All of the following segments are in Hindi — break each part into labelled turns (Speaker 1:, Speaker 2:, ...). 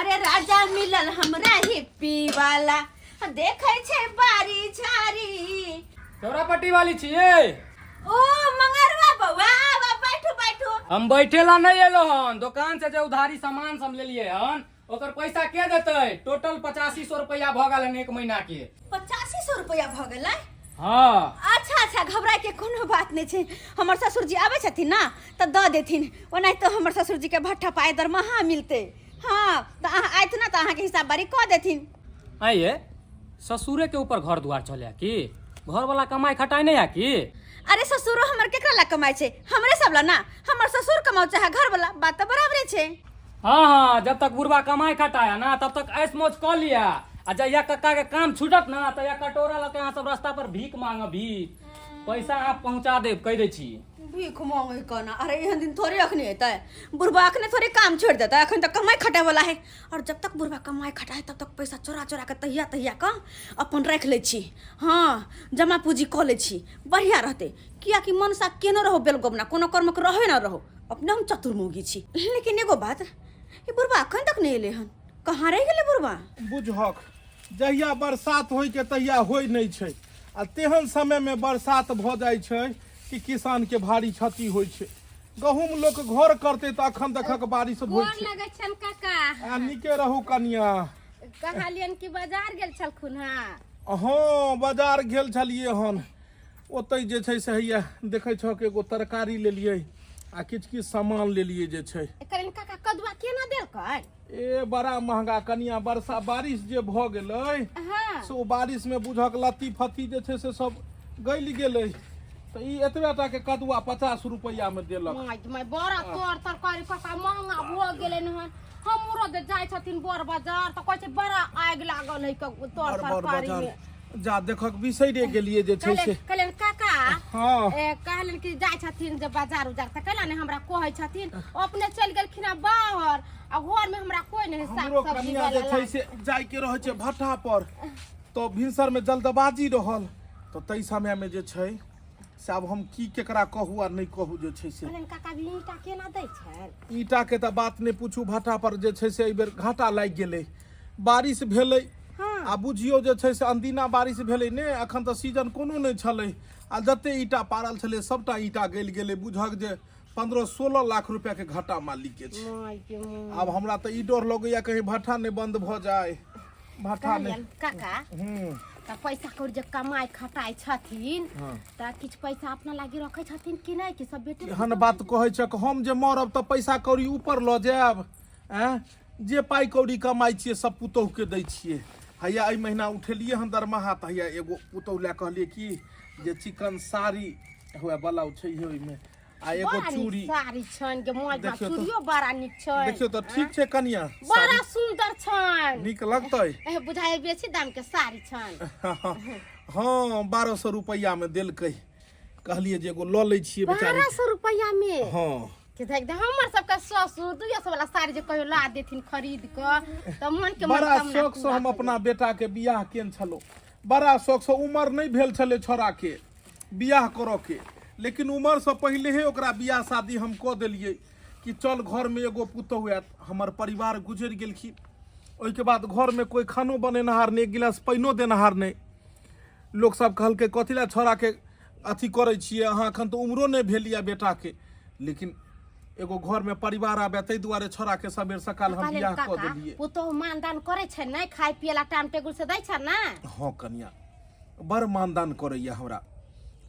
Speaker 1: अरे राजा मिलल हमरा हिप्पी वाला देखे छे बारी झारी।
Speaker 2: चौरापट्टी वाली छिए?
Speaker 1: ओ मंगरवा बउआ आवा बैठो बैठो।
Speaker 2: हम बैठेला नहीं एलो हन, दुकान से जो उधारी सामान सब ले लिए हन ओकर पैसा के देते? टोटल 8500 रुपया भ गेल एक महीना के।
Speaker 1: 8500 रुपया भ गेलै?
Speaker 2: हाँ।
Speaker 1: अच्छा अच्छा घबराए के कोनो बात नहीं छे। हमर ससुर जी आवे छथिन ना त द देथिन, ओनाइ तो हमर ससुर जी के भट्ठा पाए दरमाहा मिलते। हाँ त अहाँ आइत ना त अहाँ के हिसाब बारी क देथिन।
Speaker 2: आइए ससुरे के ऊपर घर द्वार चले की? घर वाला कमाई खटाई नहीं है की?
Speaker 1: अरे ससुरो हमर केकरा ला कमाई छे? हमरे सब ला ना। हमर ससुर कमाओ चाहे घर वाला बात तो बराबरे छे।
Speaker 2: हाँ हाँ, जब तक बुढ़वा कमाई खटाया ना तब तक ऐश मौज कर लिया। आ जब या कक्का के काम छूटत ना तो या कटोरा लगे यहाँ सब रास्ता पर भीख मांग भीख। पैसा आप पहुँचा दे कह दे छी।
Speaker 1: भीख मांगे कहना? अरे एहन दिन थोड़े अखनी हेतै। बुढ़वा अखने थोड़े काम छोड़ देता, अखन तक कमाई खटाए वाला है। और जब तक बुढ़वा कमाई खटाए तब तक पैसा चोरा चोरा के तहिया तहिया का अपन रख ले छी। हाँ जमा पूंजी क ले छी, बढ़िया रहते। किया कि मनसा केनो रहो बेलगोबना, कोनो कर्म के रहे ना रहो, अपने हम चतुर्मुखी छी। लेकिन एगो बात, ये बुढ़वा अखन तक नहीं एले हन, कहाँ रह गेले बुढ़वा?
Speaker 3: बुझहक जहिया बरसात होय के तहिया होय नहीं छै, आ तेहन समय में बरसात भ जाय छै कि किसान के भारी क्षति होय छै। गहूम लोक घर करते त अखन तक बारिश होय छै।
Speaker 4: लगै छन काका।
Speaker 3: आ निके रहू कनिया।
Speaker 4: कहलियन कि बाजार गेल छलखुन।
Speaker 3: हाँ बाजार गेल छलिए हन, ओतै जे छै से हैया देखै छ के एगो तरकारी लेलिए आ किछ सामान लेलिए जे छै।
Speaker 4: करेन काका कदुआ केना देलकै?
Speaker 3: ए बड़ा महंगा कनिया, वर्षा बारिश जे भ गेलै
Speaker 4: हाँ।
Speaker 3: से ओ बारिश में बुझक लत्ती फत्ती जे छै से सब गल गेलै। तो ई एतबे टा के कदुआ 50 रुपया में देलक।
Speaker 4: मैं बड़ा तोर तरकारी काका महंगा भ गेलै न। हमरो दे जाय छथिन बर बाजार त कहै छै बड़ा आग लागल है तोर तरकारी में।
Speaker 3: जा देखक बिसैरे गेलिए जे छै से।
Speaker 4: कहलन काका
Speaker 3: हाँ
Speaker 4: कहलन कि जाय छथिन जे बाजार उजार त कहला ने हमरा कहै छथिन, अपने चल गेलखिन बाहर आ घर में हमरा कोई नहीं साग
Speaker 3: हमरो
Speaker 4: सब्जी
Speaker 3: कनिया जे छै से जाय के रहै छै भट्ठा पर, तो भिनसर में जल्दबाजी रहल, तो तई समय में जे छै से अब हम की केकरा कहू आ नहीं कहू जे छै से।
Speaker 4: कहलन काका भी ईटा केना दै छै?
Speaker 3: ईटा के त बात नहीं पूछू, भट्ठा पर जे छै से एहि बेर घाटा लागि गेलै। बारिश भेलै आ बुझियो जे छै से अनदिना बारिश भेलै ने, अखन त सीजन कोनो नहीं छलै। आ जते ईटा पारल छलै सबटा ईटा गल गेलै। बुझक जे 15-16 लाख रुपया के घाटा मालिक के छै। अब हमरा त ई डर लगैया कहीं भट्ठा नहीं बंद भ जाए। भट्ठा नहीं
Speaker 4: काका त पैसा कौड़ी जे कमाई खटाई छथिन त किछ पैसा अपना लागी रखै छथिन कि नहीं कि सब बेटे?
Speaker 3: एहन बात कहै छक, हम जे मरब त पैसा कौड़ी ऊपर ल जायब? जे पाई कौड़ी कमाई छियै सब पुतोह के दै छियै। हैया एहि महीना उठेलिए हन दरमाहा त हैया एगो पुतोह ले कहलिए कि जे चिकन साड़ी हुए ब्लाउज छै ओइमे आ एगो चूड़ी।
Speaker 4: साड़ी छन के मोज में चूड़ियो बड़ा निक छै।
Speaker 3: देखियो त ठीक छै कनिया,
Speaker 4: बड़ा सुंदर छन।
Speaker 3: निक लगतै?
Speaker 4: बुझाय बेसी दाम के साड़ी छन।
Speaker 3: हाँ 1200 रुपया में देलकै। कहलिए जे एगो ल लै छियै बेचारी।
Speaker 4: 1200 रुपया में?
Speaker 3: हाँ
Speaker 4: कि देख दे हमर सबके ससुर 200 वाला साड़ी जे कहियो ला देथिन खरीद क त मन के
Speaker 3: बड़ा शौक से हम अपना बेटा के बियाह केन छलो। बड़ा शौक से, उम्र नहीं भेल छले छोरा के बियाह करो के, लेकिन उम्र से पहले ही ओकरा बियाह शादी हम क देलिए कि चल घर में एगो पुतोह आयत। हमर परिवार गुजर गेलखिन, ओइ के बाद घर में कोई खानो बनेनहार नहीं, एक गिलास पाइनो देनहार नहीं। लोग सब कहलकै कथी ला छोरा के अथी करे छिए अहाँ, अखन तो उम्रो नहीं भेलिया बेटा के। लेकिन एगो घर में परिवार आबे तै दुआरे छोरा के सबेर सकाल हम बियाह क देलिए।
Speaker 4: पुतोह मानदान करे छै नै? खाय पियला टाइम टेबुल से दै छै ना?
Speaker 3: हाँ कन्या बड़ मानदान करैया, हमरा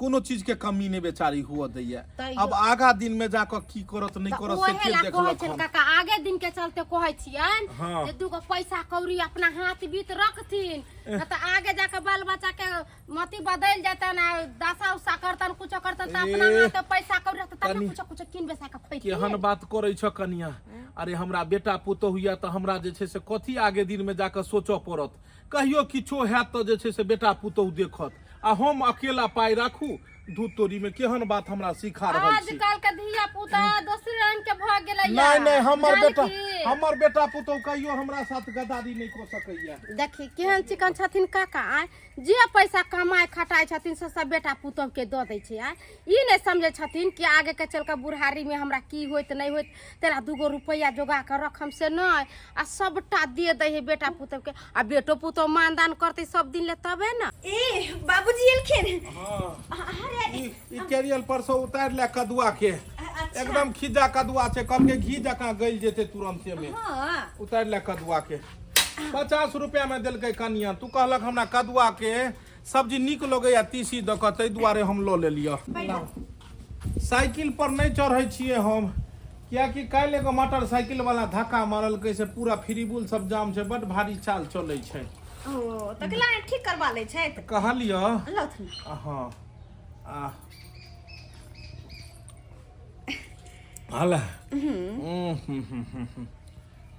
Speaker 3: कोनो चीज के कमी नहीं बेचारी हुआ दैया। अब आगा दिन में जाकर की करत नहीं करत से के देखलक हम।
Speaker 4: काका आगे दिन के चलते कहै छियन जे दुगो पैसा कौड़ी अपना हाथ बीत रखथिन न त आगे जाके बाल बच्चा के मति बदल जाता ना, दशा उसा करतन कुछ करतन त अपना हाथ पैसा कौड़ी रखतन तब कुछ किन बेसा के खैती।
Speaker 3: केहन बात करै छ कन्या? अरे हमरा बेटा पुतोह हुआ त हमरा जे छै से कथी आगे दिन में जाकर सोचो पड़त। कहियो किछो हैत त जे छै से बेटा पुतोह देखत आ हम अकेला पाई राखू दूध तोरी में। केहन बात हमरा सिखा रहल छी?
Speaker 4: आजकल के धिया पुता दोसर रंग के भ गेलै।
Speaker 3: नहीं नहीं हमर बेटा हमर बेटा पुतौ कहियो हमरा साथ गद्दारी नहीं को सकैया।
Speaker 4: देखी केहन चिकन छथिन काका आय जे पैसा कमाए खटाई छथिन से सब बेटा पुतोह के दऽ दै छै आय ई नहीं समझे छथिन कि आगे के चल के बुढ़ारी में हमरा की होइत नहीं होइत तेरा 2 रुपया जोगा के रखम से नहीं आ सबटा दे दे है बेटा पुतोह के आ बेटो पुतोह मानदान करते सब दिन ले तबे ना।
Speaker 1: ए बाबूजी एलखिन।
Speaker 3: हां
Speaker 1: अरे
Speaker 3: ई कैरियल पर से उतार ले कदुआ के एकदम खिजा कदुआ छै कम के घी जका गइल जेते तुरंते में।
Speaker 1: हां
Speaker 3: उतार ले कदुआ के 50 रुपया में देलकै कनिया तू कहलक हमरा कदुआ के सब्जी निक लगैया तीसी द के तै दुआरे हम लो लेलियो। साइकिल पर नहीं चढ़ै छिए हम कियाकि काल्हि एगो मोटरसाइकिल वाला धक्का मारल कैसे पूरा फ्रीबुल सब जाम छै बड़ भारी चाल चलै छै।
Speaker 1: ओ त केला ठीक करवा ले छै त
Speaker 3: कहलियो
Speaker 1: लथन।
Speaker 3: हां आ हला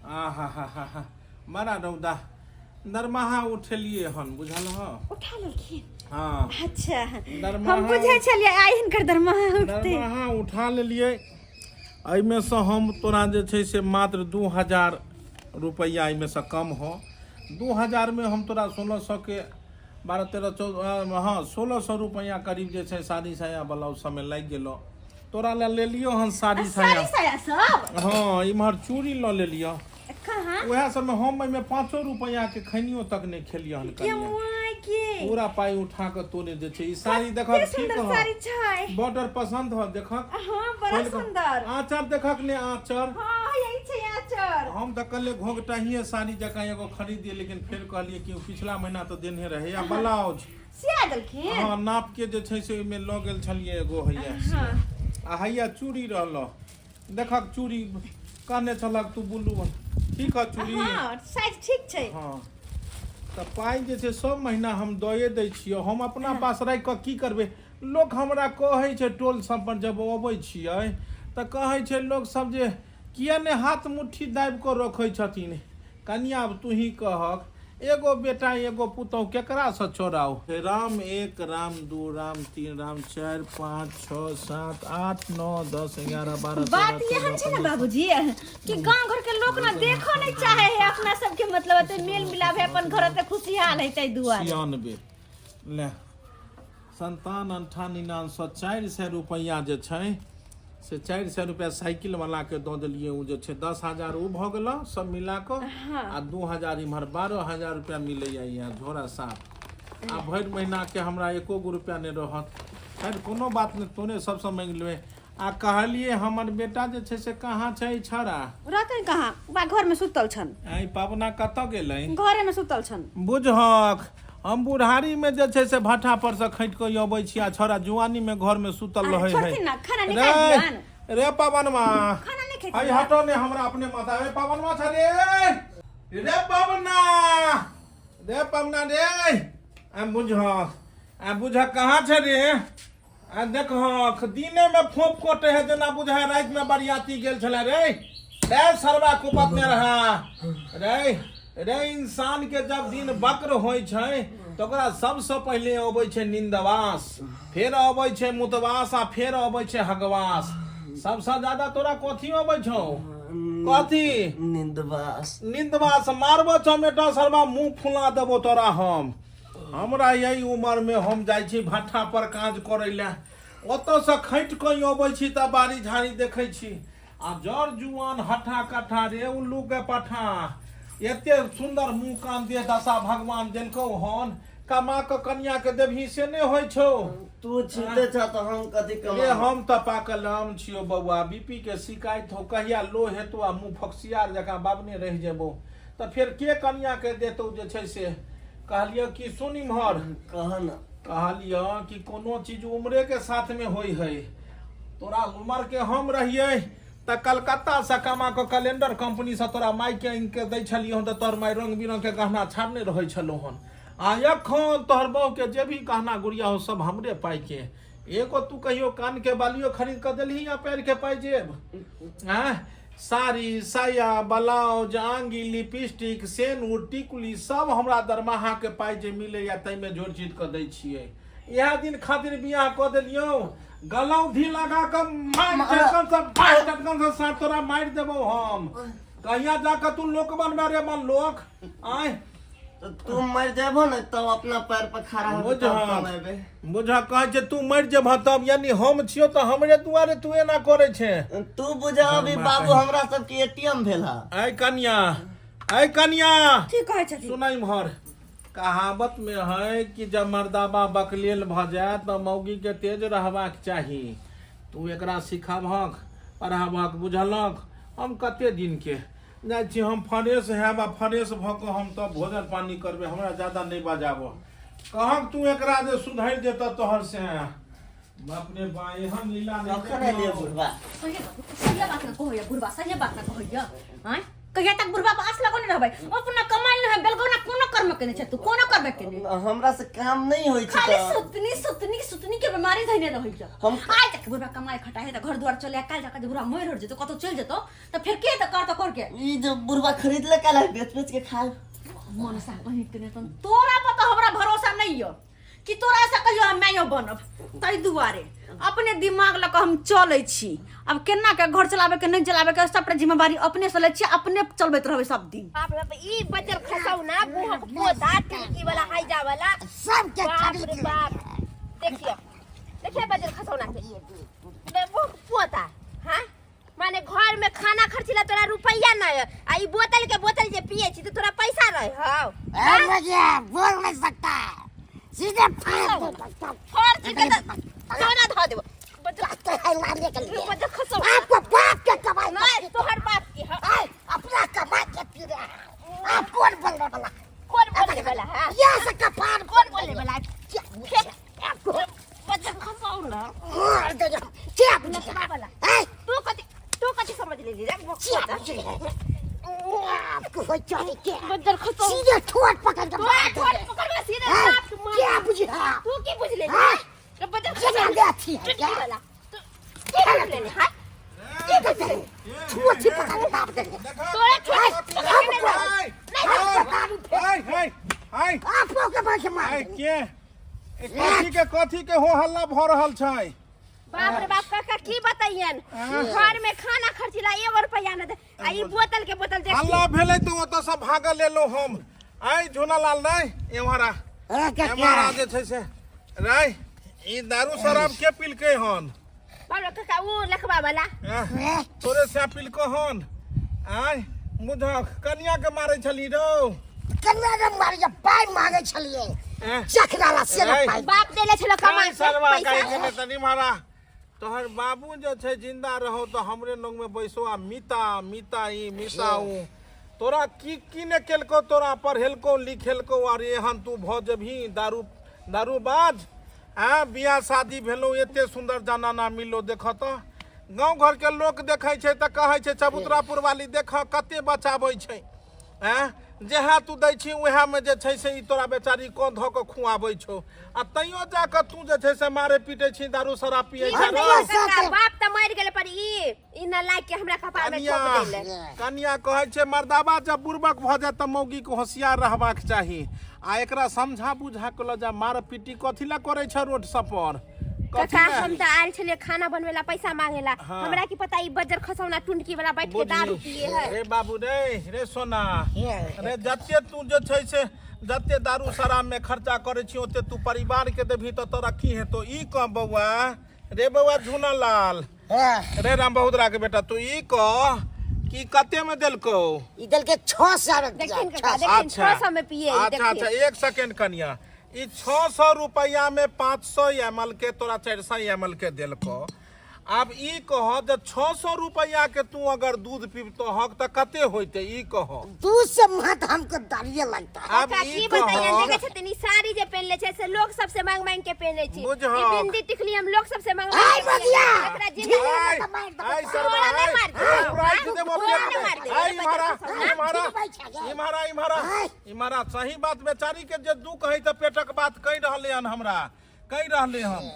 Speaker 3: हा मारा रौदा दरमाहा उठलिए हन बुझल ह
Speaker 1: उठा लेलखिन।
Speaker 3: हां
Speaker 1: अच्छा
Speaker 3: दरमाहा
Speaker 1: हम बुझे छलिए आइ हिनकर दरमाहा उठते।
Speaker 3: दरमाहा उठा लेलिए एहिमे से हम तोरा जे छै से मात्र 2000 रुपया एहिमे से कम हो 2000 में हम तोरा 1600 के 12 13 14 हाँ 1600 रुपया करीब जे छै साड़ी साया ब्लाउज सब में लागि गेलो तोरा ले लियो हन साड़ी
Speaker 1: साड़ी
Speaker 3: साया।
Speaker 1: साया सब
Speaker 3: हाँ इम्हर चूड़ी ल ले लियो
Speaker 1: कहां
Speaker 3: वह सब में हम एहिमे 5 रुपया के खनियो तक नहीं खेलियो हन
Speaker 1: के
Speaker 3: कनिया
Speaker 1: मुआई के
Speaker 3: पूरा पाई उठा के तोने जे छै ई साड़ी देखक ठीक
Speaker 1: सुंदर
Speaker 3: हो
Speaker 1: साड़ी छै।
Speaker 3: बॉर्डर पसंद हो देखक
Speaker 1: हां बड़ा सुंदर
Speaker 3: आंचर देखक ने आंचर।
Speaker 1: हां यही छै आचर।
Speaker 3: हम तो कल घोंघटाहिए साड़ी जका एगो खरीदिए लेकिन फिर कहलिए कि पिछला महीना तो देने रहे या ब्लाउज
Speaker 1: सिया देलखिन।
Speaker 3: हाँ नाप के जे छै से ओहिमे लऽ गेल छलिए एगो हैया
Speaker 1: हां
Speaker 3: आ हैया चूड़ी रहलो देखक चूड़ी कहने छलक तू बुल्लू ठीक है चूड़ी।
Speaker 1: हां साइज ठीक छै।
Speaker 3: हाँ तो पाई जे छै सब महीना हम दए दै छियै हम अपना पास राखि कऽ की करबै लोक हमरा कहै छै टोल सब पर जब अबै छियै तऽ कहै छै लोक सब जे किया ने हाथ मुट्ठी दाबि कऽ रखै छथिन कनिया तू ही कहक एगो बेटा एगो पुतौह केकरा से छोड़ाओ राम 1 राम 2 राम 3 राम 4 5 6 7 8 9 10 11 12
Speaker 1: बात यह छै ना बाबूजी कि गांव घर के लोग ना देखो नहीं चाहे है अपना सब के मतलब ते मेल मिलाप है अपन घर से खुशियाल है तै दुआरे
Speaker 3: 96 ले 57 98 400 रुपया जे छै से 400 रुपया साइकिल वाला के दऽ देलिए उ जे छै 10000 उ भ गेल सब मिला क आ 2000 इम्हर 12000 रुपया मिलैया यहाँ झोरा साफ आ भरि महीना के हमरा एको गो रुपया नहीं रहत खैर कोनो बात नहीं तोने सबसे मांग लेबै आ कहलिए हमर बेटा जे छै से कहाँ छै छड़ा
Speaker 1: रहतन कहां बा घर में सुतल छन।
Speaker 3: आई पावना कत गेलै
Speaker 1: घरे में सुतल छन।
Speaker 3: बुझहक हम बुढ़ारी में जे छै से भाटा पर से खैट के अबै छी आ छोरा जुआनी में घर में सुतल रहै है।
Speaker 1: छोड़थिन ना खाना निकाल दियन।
Speaker 3: रे पवनमा
Speaker 1: खाना नहीं खेत।
Speaker 3: आई हटो ने हमरा अपने माथा रे पवनमा छ रे पवना रे पवना रे आ बुझ कहाँ छ रे आ देखहक दिने में फोप कोटे है जना बुझा रात में बरियाती गेल छले रे सरवा कुपत में रहा रे इंसान के जब दिन वक्र होइ छै तो ओकरा सबसे पहले अबै छै निंदवास फिर अबै छै मुतवास आ फिर अबै छै हगवास सबसे ज्यादा तोरा कथी अबै छौ कथी निंदवास मारबो चमेटा सरवा मुंह फुला देबो तोरा हमरा यही उम्र में हम जाइ छी भट्ठा पर काज करै ले ओतौ से खैट कहीं अबै छी त बारी झाड़ी देखै छी आ जर जुआन हठा कठा रे उल्लू के पठा एते सुंदर मुंह कान दे दशा भगवान देलकौ हन कमा के कन्या के देबही से नहीं होइ छौ
Speaker 5: तू छीते छ त हम कथि
Speaker 3: रे
Speaker 5: कमा
Speaker 3: हम त पाकल आम छियो बौआ बीपी के शिकायत हो कहिया लो हेतौ आ मुंह फक्सियार जका बाबने रह जेबो त फिर के कन्या के देतौ जे छै से कहलियो कि सुनी महर
Speaker 5: कहन
Speaker 3: कहलियो कि कोनो चीज उम्रे के साथ में होई है तोरा उम्र के हम रहिए त कलकत्ता से कमा के कैलेंडर कंपनी से तोरा माई के इनके दै छलियो त तोर माई रंग बिरंग के गहना छाड़ने रहै छलो हन आ एखन तोहर बहू के जे भी गहना गुड़िया हो सब हमरे पाई के एगो तू कहियो कान के बालियो खरीद के देलही या पैर के पाई जेब हैं साड़ी साया ब्लाउज आंगी लिपस्टिक सेनूर टिकुली सब हमरा दरमाहा के पाई जे मिले या तै में जोड़ चीज के दै छियै इहा दिन खातिर बियाह क देलियो गलौधी लगा के मार टटकन से साथ तोरा मार देबो हम कहिया जाकर तू लोक बनबे रे मन लोक आए
Speaker 5: तो तुम मर जेबो न तब अपना पैर पर खड़ा हो तब कमेबे।
Speaker 3: बुझा कहे छे तू मर जेबह तब यानी हम छियो तो हमरे दुआरे तू एना करे छे।
Speaker 5: तू बुझा अभी बाबू हमरा सबके एटीएम भेला।
Speaker 3: ऐ कन्या
Speaker 1: की कहे छथि
Speaker 3: सुनाई भर कहावत में है कि जब मर्दाबा बकलेल भ जाए तो मौगी के तेज रहबाक चाही। तू एकरा सिखाबहक पढ़ाबहक बुझलक। हम कते दिन के जाय छी हम फनेस हैब आ फनेस भ के हम तब भोजन पानी करबे हमरा ज्यादा नहीं बजाबो। कहक तू एकरा जे सुधार देता तोहर से बाप रे बा एहन लीला
Speaker 5: कखन एलिए बुढ़वा?
Speaker 1: सही बात न कहो या बुढ़वा सही बात न कहो या हैं कहिया तक बुढ़वा पास लगो न रहबै अपना कमाई न है बेलगोना कोनो कर्म केने छ तू कोनो करबे केने
Speaker 5: हमरा से काम नहीं होई छै
Speaker 1: खाली
Speaker 5: त
Speaker 1: सुतनी के बीमारी धइने रहै छ।
Speaker 5: हम
Speaker 1: आज तक बुढ़वा कमाई खटाए त घर द्वार चले काल जाके बुढ़वा मर हट जेतो कतो चल जेतो त फिर के त कर के
Speaker 5: ई जो बुढ़वा खरीद ले काला बेच के खाए
Speaker 1: मन सा बहिन के ने तोरा पर तो हमरा भरोसा नहीं हो कि तोरा से कहियो हम मैं बनब तई दुआरे अपने दिमाग लग हम चलै छी। अब केना के घर चलावे के नहीं चलावे के सब जिम्मेवारी अपने से ले छी अपने चलबैत रहबै सब दिन।
Speaker 4: बाप रे ई बजल खसौ ना पोता टिकी वाला हाइजा वाला सब के बाप रे बाप देखिए बजल खसौ ना के वो पोता हां माने घर में खाना खर्चिला तोरा रुपया ना है आ ई बोतल जे पिए छी तो तोरा पैसा रहे हौ
Speaker 6: ए मुझे बोल नहीं सकता सीधे
Speaker 4: फोड़ के सोना धो देबो
Speaker 6: तो है मारने के लिए
Speaker 4: बजल खसौ
Speaker 6: आपको बाप के कमाई
Speaker 4: नहीं तोहर बाप की है
Speaker 6: अपना कमाई के पी रहे हैं। आप कौन बोलने वाला?
Speaker 4: कौन बोलने वाला है
Speaker 6: यहाँ से कपार
Speaker 4: कौन बोलने वाला है
Speaker 6: आपको
Speaker 4: बजल खसौ ना
Speaker 6: मार दो क्या बुझे
Speaker 4: वाला तू कति समझ ले रे
Speaker 6: क्या बुझे आपको हो चाहिए क्या
Speaker 4: बजल खसौ
Speaker 6: सीधे ठोट पकड़ के मार दो
Speaker 4: पकड़ के सीधे बाप के मार
Speaker 6: क्या बुझे
Speaker 4: तू की बुझ ले रे बजल
Speaker 6: क्या
Speaker 4: खसौ
Speaker 6: गाती है क्या
Speaker 4: वाला तू की बुझ ले हां
Speaker 6: क्या कहते हैं ठोट पकड़ के मार देंगे
Speaker 4: तोरे छोटे
Speaker 6: आपको के बात मार
Speaker 3: कथी के हो हल्ला भ रहल छै?
Speaker 4: बाप रे बाप काका की बताइयन घर में खाना खर्चिला 1 रुपया न दे आ ई बोतल देख
Speaker 3: हल्ला भेलै तो ओत से भागल लेलो हम। आइ झोनालाल नहीं एमारा जे छै से रे ई दारू शराब के पिलकै हन?
Speaker 4: बाप रे काका वो लखबा वाला
Speaker 3: तोरे से पिलको हन आइ मुझ कन्या के मारै छली रो
Speaker 6: कन्या के मारिया पाई मांगे छलिए चखराला से पाई
Speaker 4: बाप देले छलो कमाई
Speaker 3: सरवा
Speaker 4: पैसा
Speaker 3: कहे के तनी मारा तोहर बाबू जो छै जिंदा रहो तो हमरे लोग में बैसो आ मीता ई मिसाऊ तोरा की ने केलको तोरा पढ़ेलको लिखेलको और एहन तू भ जभी दारूबाज बियाह शादी भेलो एते सुंदर जनाना मिलो देख तो गांव घर के लोग देखे छै त कहे छै चबूतरापुर वाली देख कते बचाबै छै जेहा तू दै छी उहा में जे छै से ई तोरा बेचारी को ध के खुआबै छौ आ तइयो जा के तू जे छै से मारे पीटे छी दारू शराब पियै छै रो
Speaker 4: बाप त मर गेले पर ई न लाग के हमरा कपार में ठोक देले
Speaker 3: कन्या कहै छै मर्दाबा जब बुर्बक भ जाय त मौगी के होशियार रहबाक चाही आ एकरा समझा बुझा के ल जा मार पीटी कथि ला करे छै रोड सब पर
Speaker 4: काका हम त आयल छले खाना बनवेला पैसा मांगेला हमरा की पता ई बजर खसौना टुंडकी वाला बैठ के दारू पिए है
Speaker 3: रे बाबू रे सोना रे जत्ते तू जे छै से जत्ते दारू शराब में खर्चा करे छी ओते तू परिवार के देभी त तोरा की हेतो ई क बौआ रे बौआ झुनालाल रे राम बहुदरा के बेटा तू ई क की कते में देलको
Speaker 6: ई देल के 600
Speaker 4: देखिन काका देखिन 600 में पिए
Speaker 3: अच्छा 1 सेकंड कन्या ई 600 रुपया में 500 ml के तोरा 400 ml के देलको। अब ई कह जे 600 रुपया के तू अगर दूध पीबतो हक त कते होइते ई कह
Speaker 6: दूध से मत हमको दारिये लगता है।
Speaker 3: अब
Speaker 4: की बताइए देखे छतनी साड़ी जे पहनले छै से लोग सबसे मांग मांग के पहने छी ई बिंदी टिकली हम लोग सबसे मांग
Speaker 6: आई बगिया
Speaker 4: एकरा जिंदगी
Speaker 3: आई सरवा आई मारा सही बात बेचारी के जे दुख है त पेटक बात कह रहले हन हमरा कह रहले हम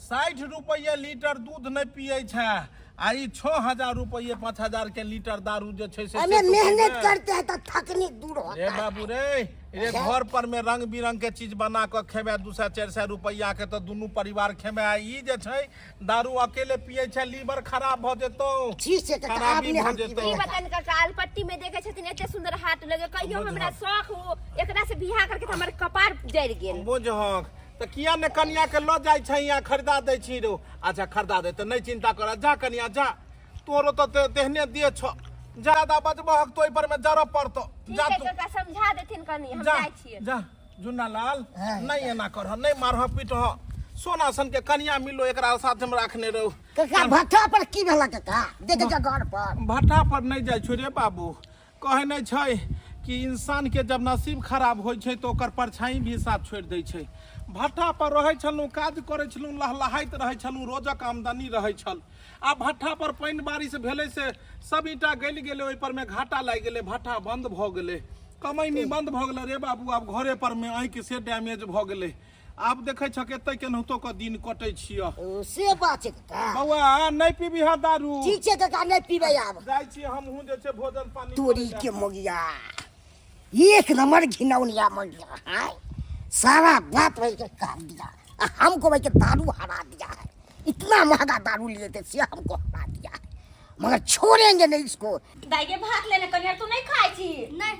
Speaker 3: 60 रुपया लीटर दूध नहीं पिए छै आई 6,000 रुपये 5,000 के लीटर दारू जे छै से
Speaker 6: हमें
Speaker 3: तो
Speaker 6: मेहनत
Speaker 3: है।
Speaker 6: करते हैं तो थकनी दूर होता
Speaker 3: रे
Speaker 6: है
Speaker 3: बाबू रे ये घर पर में रंग बिरंग के चीज बना के खेबे 200-400 रुपया के तो दुनू परिवार खेबे आ ई जे छै दारू अकेले पिए छै लीवर खराब भ जेतो
Speaker 6: ठीक छै काका
Speaker 3: खराबी
Speaker 6: आपने
Speaker 3: भ
Speaker 6: हम
Speaker 3: जेतो
Speaker 7: ई बतान का कालपट्टी में देखे छथिन एते सुंदर हाट लगे कहियो हमरा शौक हो एकरा से बियाह करके त हमर कपार जड़ गेल
Speaker 3: बुझहक तो किया ने कन्या के लो जाय छै यहाँ खरीदा दे छी रो अच्छा खरीदा दे तो नहीं चिंता कर जा कन्या जा तोरो तो देहने दिए छ ज्यादा बजबहक तो पर में जरब पड़तो
Speaker 7: ठीक
Speaker 3: जा
Speaker 7: है
Speaker 3: तू
Speaker 7: काका समझा देथिन कनी हम
Speaker 3: जा
Speaker 7: जाय छियै
Speaker 3: जा जुन्ना लाल नहीं एना करह नहीं मारह पीटह सोना सन के कन्या मिलो एकरा साथ में रखने रहो
Speaker 6: काका भट्ठा पर की भेला काका देखे जा घर पर
Speaker 3: भट्ठा पर नहीं जाय छो रे बाबू कहे नहीं छै कि इंसान के जब नसीब खराब होइ छै तो ओकर परछाई भी साथ छोड़ दै छै भट्ठा पर रहै छलहुँ काज करै छलहुँ लहलहाइत रहै छलहुँ रोजक आमदनी रहै छल आ भट्ठा पर पानि बारिश भेलै से सब ईंटा गलि गेलै ओहि पर में घाटा लागि गेलै भट्ठा बंद भऽ गेलै कमैनी बंद भऽ गेलै रे बाबू आब घरे पर में आँखि से डैमेज भऽ गेलै आब देखै छ कते केनाहितो के दिन कटै छियै
Speaker 6: से बात छै काका
Speaker 3: बौआ नहीं पीबी हा दारू
Speaker 6: ठीक छै काका नहीं पीबे आब
Speaker 3: जाइ छी हमहूँ जे छै भोजन पानी
Speaker 6: तोरी के मोगिया एक नंबर घिनौनिया मोगिया है सारा बात भाई के काट दिया हमको भाई के दारू हरा दिया है इतना महंगा दारू लिए थे से हमको हरा दिया है मगर छोड़ेंगे नहीं इसको
Speaker 1: दाई के भात लेने कनिया तू नहीं खाई छी नहीं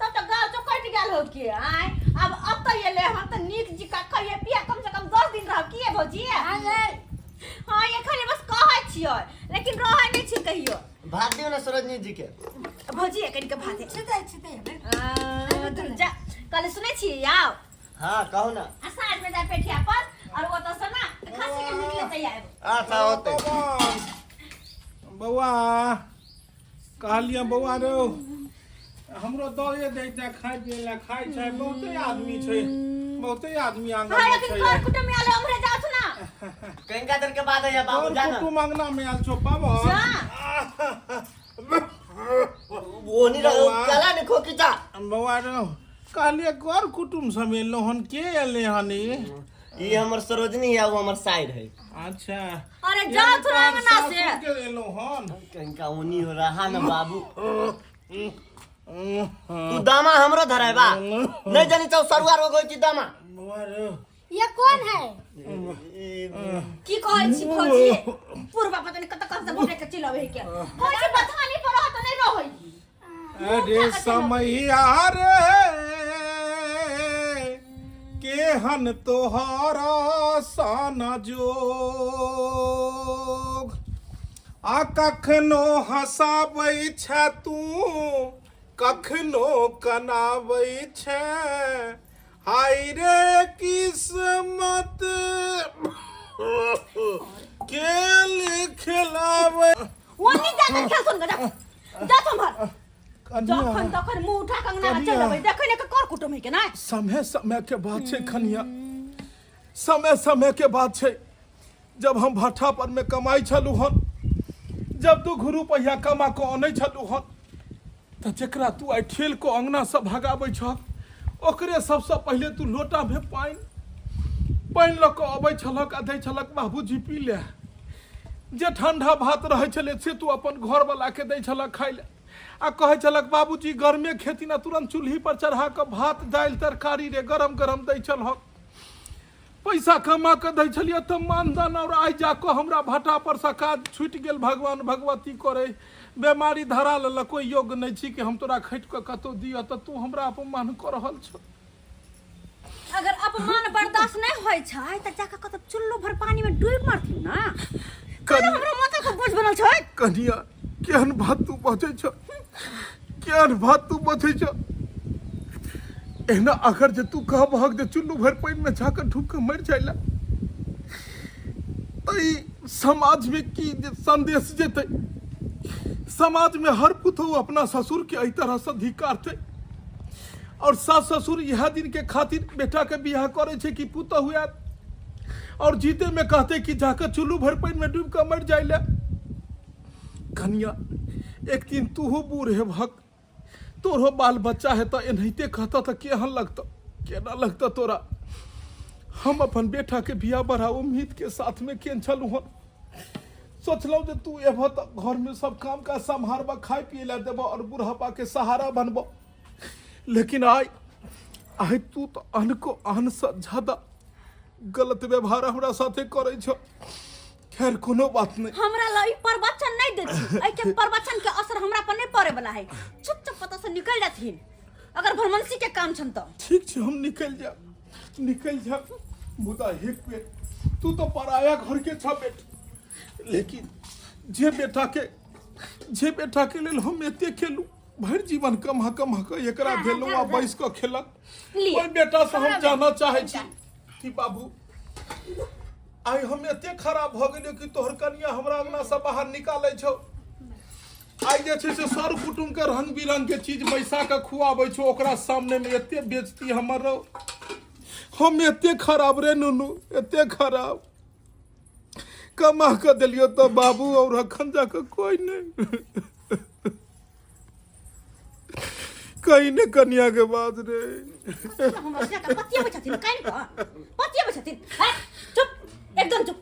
Speaker 1: तब तो गाल तो कट गेल हो के आय अब तो ये ले हम तो नीक जी का कहिए पिया कम से कम 10 दिन रह किए भौजी हां ये खाली बस कहै छियै लेकिन रहै नहीं छी कहियो
Speaker 5: भात दियो ना सरोजनी जी के
Speaker 1: भौजी कनि के भात छितै दूर जा कल सुनै छी आओ
Speaker 5: हाँ कहो ना
Speaker 1: आ साँझ में जा पेठिया पर और वो तो सुना खासी के निकले तैयार
Speaker 5: अच्छा होते
Speaker 3: बौआ कहलिए बौआ रो हमरो दहे दैते खाइ पिए ला खाइ छै बहुते आदमी आंगन
Speaker 1: हां
Speaker 3: में
Speaker 1: लेकिन
Speaker 3: छै
Speaker 1: कर कुटुम में आले हमरे जाउ छ ना
Speaker 5: कहीं का देर के बाद है बाबू
Speaker 3: और
Speaker 5: जाना
Speaker 3: कुटुम अंगना में आल छो पाबो
Speaker 1: जा
Speaker 5: वो नहीं रहो चला ने खोकी जा
Speaker 3: बौआ रो कहलिए कर कुटुम समेलो हन के एले हनी
Speaker 5: ये हमर सरोजनी है वो हमर साइड है
Speaker 3: अच्छा
Speaker 1: अरे जाओ थोड़ा अंगना से
Speaker 3: के एलो हन
Speaker 5: कहीं का उनी हो रहा ना बाबू तू दामा हमरो धराय बा नहीं जानी तो सरुआ रोग होई छी दामा
Speaker 3: बौआ रो
Speaker 4: ये कौन है
Speaker 1: की कहै छी भौजी पूर्वा पता नहीं कत से बोले के चिलवे के भौजी बथानी पर रहत नहीं रहै
Speaker 3: अरे समैया रे केहन तोहरा सन जोग आ कखनो हंसाबै छै तू कखनो कनाबै छै हाय रे किस्मत खेल खेलाबै
Speaker 1: ओनी जा के खेल सुन जा जा संभाल जखन तखन मुंह उठा के अंगना चलबै देखै ने कर कुटुम है के ना
Speaker 3: समय समय के बात छै खनिया समय समय के बात छै जब हम भट्ठा पर में कमाई छलू हन जब 2 रुपया कमा के आनै छलू हन त जेकरा तू आई ठेल को अंगना से भगाबै छ ओकरे सबसे पहले तू लोटा में पानि ल के अबै छलक आ दै छलक बाबूजी पी ले जे ठंडा भात रहै छले से तू अपन घर वाला के दै छलक खाइ ले आ कहे छलक बाबूजी गर्मे खेती ना तुरंत चूल्ही पर चढ़ा के भात दालि तरकारी रे गरम गरम दै छलहक पैसा कमा के दै छलिए त मानदान और आइ जाके हमरा भट्ठा पर से काज छूटि गेल भगवान भगवती करे बीमारी धरा लेल कोई योग्य नहीं छी कि हम तोरा खैट के कतो दिय त तू हमरा अपमान कर रहल छ
Speaker 1: अगर अपमान बर्दाश्त नहीं होय छै त जाके कत चुल्लू भर पानी में डूब मरथिन ना कने हमरा माथा के बोझ बनल छै
Speaker 3: कनिया केहन बात तू बजै छ केहन बात तू बजै छ एना अगर जे तू कहबहक जे चुल्लू भर पानि में जाकर ढूक के मर जाइला त समाज में की संदेश जेतै समाज में हर पुतहु अपना ससुर के एहि तरह से धिकारते और सास ससुर यह दिन के खातिर बेटा के बियाह करे छे कि पुतहु आत और जीते में कहते कि जाकर चुल्लू भर पानि में डूब के मर जाइला कन्या एक दिन तू हो बूढ़ है भक तोरो बाल बच्चा है तो एनहिते कहता तो केहन लगता केना लगता तोरा हम अपन बेटा के बियाह बड़ा उम्मीद के साथ में केन छलू हन सोचलो जे तू एब तो घर में सब काम का संभारबा, खाए पिए ला देबा और बुढ़ापा के सहारा बनबा। लेकिन आई तू तो अन को अन से ज्यादा गलत व्यवहार हमरा साथे करे छो। खैर कोनो बात नहीं,
Speaker 1: हमरा ला ई प्रवचन नहीं दे छी। आई के प्रवचन के असर हमरा पर नहीं पड़े वाला है। चुपचाप पता से निकल जाथिन अगर भरमंसी के काम छन तो।
Speaker 3: ठीक छे, हम निकल जा मुदा हिक पे तू तो पराया घर के छ बेट। लेकिन जे बेटा के लेल हम एते खेलू, भर जीवन कमा के एकरा भेलू आ बैस के खेलक। ओइ बेटा से हम जाना चाहे छी कि बाबू आई हम एते खराब भ गेलियो कि तोहर कनिया हमरा अंगना से बाहर निकालै छौ। आई जे छै से सर कुटुम के रंग बिरंग के चीज बैसा के खुआबै छौ, ओकरा सामने में एते बेइज्जती हमर रहो। हम एते खराब रे नुनू, एते खराब कमा के दिलियो तो बाबू और अखन जाके कोई नहीं कहीं ने कन्या के बाद रे
Speaker 1: हमरा से का पतिया बचथिन काहे को पतिया बचथिन। चुप एकदम चुप।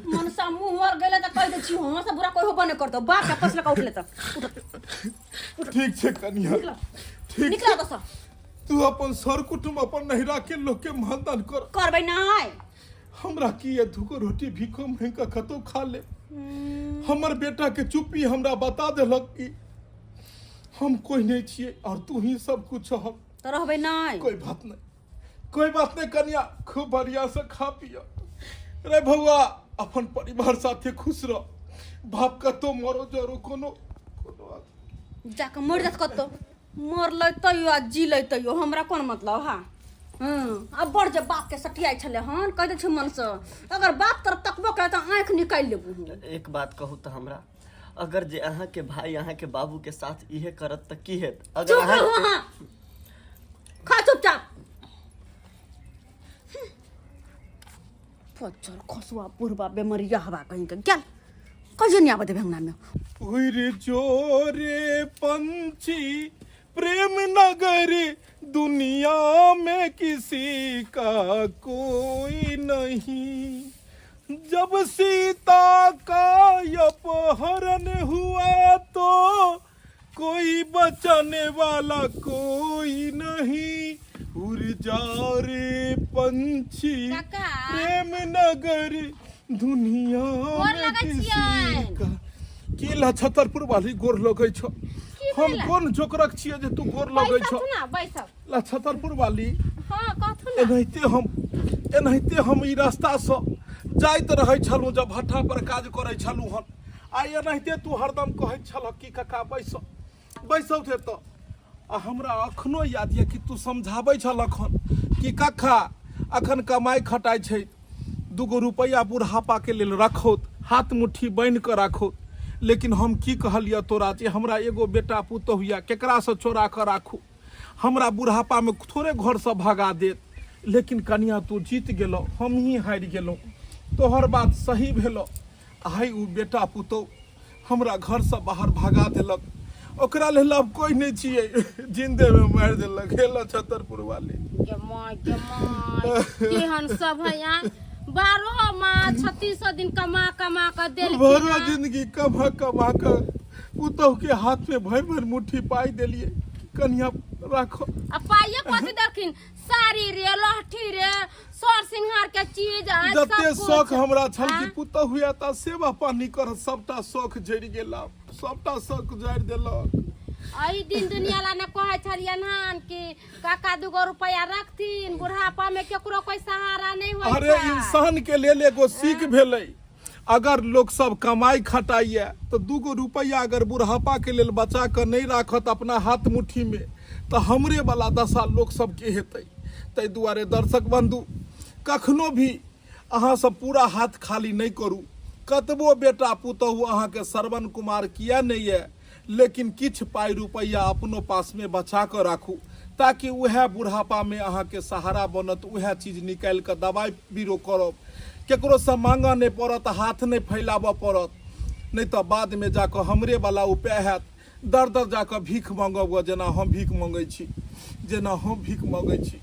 Speaker 1: मन सा मुंह मर गेले त कह दे छी हमरा से बुरा कोई होबे नहीं करतो। बाप के पसला का उठले त
Speaker 3: ठीक छे कन्या, ठीक
Speaker 1: निकला तो
Speaker 3: तू अपन सर कुटुम अपन नहिरा के लोग के मानदान कर
Speaker 1: करबै नहीं।
Speaker 3: हमरा की है धुको रोटी भीखो महंगा खतो खा ले। हमर बेटा के चुप्पी हमरा बता देलक कि हम कोई नहीं छिए और तू ही सब कुछ हो।
Speaker 1: तो रहबै नहीं।
Speaker 3: कोई बात नहीं कन्या, खूब बढ़िया से खा पिया रे भौआ, अपन परिवार साथे खुश रह। बाप का तो मरो जरो कोनो
Speaker 1: जाके मर जात कतो मर लैतयो आ जी लैतयो हमरा कोन मतलब। हां अब बढ़ जे बाप के सटियाई छले हन कह दे छ मन से। अगर बाप तरफ तकबो करे त आंख निकाल लेबू।
Speaker 5: एक बात कहू तो हमरा, अगर जे अहाँ के भाई अहाँ के बाबू के साथ इहे करत त की हेत? अगर अहाँ
Speaker 1: खा चुपचाप। पचर खसुआ बुढ़बा बेमरिया हवा कहीं के गेल कहियो नहीं आबे भेंगना में।
Speaker 3: उड़ जोरे पंछी प्रेम नगर दुनिया में किसी का कोई नहीं। जब सीता का अपहरण हुआ तो कोई बचाने वाला कोई नहीं। उड़ जा रे पंछी प्रेम नगर दुनिया में किसी का। केला छतरपुर वाली गोर लगै छौ। हम कोन जोकरक छियै जे तू गोर लगै छौ? ला छतरपुर वाली।
Speaker 4: हां कथु ना।
Speaker 3: एनाहिते हम ई रास्ता से जाइत रहै छलू जब भट्ठा पर काज करै छलू हन। आई एनाहिते तू हरदम कहै छल कि काका बैसौ थे तो आ हमरा अखनो याद ये कि तू समझाबै छल अखन कि काका अखन कमाई खटाई छै, 2 रुपया बुढ़ापा के लेल रखो, हाथ मुट्ठी बांध के राखो। लेकिन हम की कहलिया तोरा जे हमरा एगो बेटा पुतहु या केकरा से चोरा कर राखू, हमरा बुढ़ापा में थोड़े घर से भगा देत। लेकिन कनिया तू जीत गेलो, हम ही हार गेलो। तोहर बात सही भेलो। आई उ बेटा पुतहु हमरा घर से बाहर भगा देलक, ओकरा लेल अब कोई नहीं छिए, जिंदे में मार देलक। हेला छतरपुर वाली
Speaker 4: केहन सब है यहाँ 12 माह 36 दिन कमा कर देल।
Speaker 3: भरो जिंदगी कमा कर पुतहु के हाथ में भर मुट्ठी पाई देलिए। कन्या राखो
Speaker 4: आ पाइए कथी देलखिन? साड़ी रे, लहठी रे, सर सिंगार के चीज आ सब
Speaker 3: जते
Speaker 4: कुछ।
Speaker 3: शौक हमरा छल कि पुतहु हुआ ता सेवा पानी कर, सबटा शौक जरि गेला, सबटा शौक जरि देलक।
Speaker 4: आई दिन दुनिया ला ने कहै छलियन हन कि काका 2 रुपया रखथिन, बुढ़ापा में केकरो कोई सहारा नहीं होय छै।
Speaker 3: अरे इंसान के लेल एगो सीख भेलै, अगर लोग सब कमाई खटाइए तो 2 रुपया अगर बुढ़ापा के लेल बचा कर नहीं राखत अपना हाथ मुट्ठी में तो हमरे वाला दशा लोग सबके हेतै। ताहि दुआरे दर्शक बंधु कखनो भी अहाँ सब पूरा हाथ खाली नहीं करू। कतबो बेटा पुतहु अहाँ के श्रवण कुमार किया नहीं है, लेकिन किछ पाई रुपया अपनो पास में बचा कर राखू, ताकि वह बुढ़ापा में अहाँ के सहारा बनत। वह चीज निकाल कर दवाई बीरो करब, केकरो से मांगा नहीं पड़त, हाथ नहीं फैलाव पड़त। नहीं तो बाद में जाकर हमरे वाला उपाय हैत, दर दर जाकर भीख मांगब, जेना हम भीख मांगै छी, जेना हम भीख मांगै छी।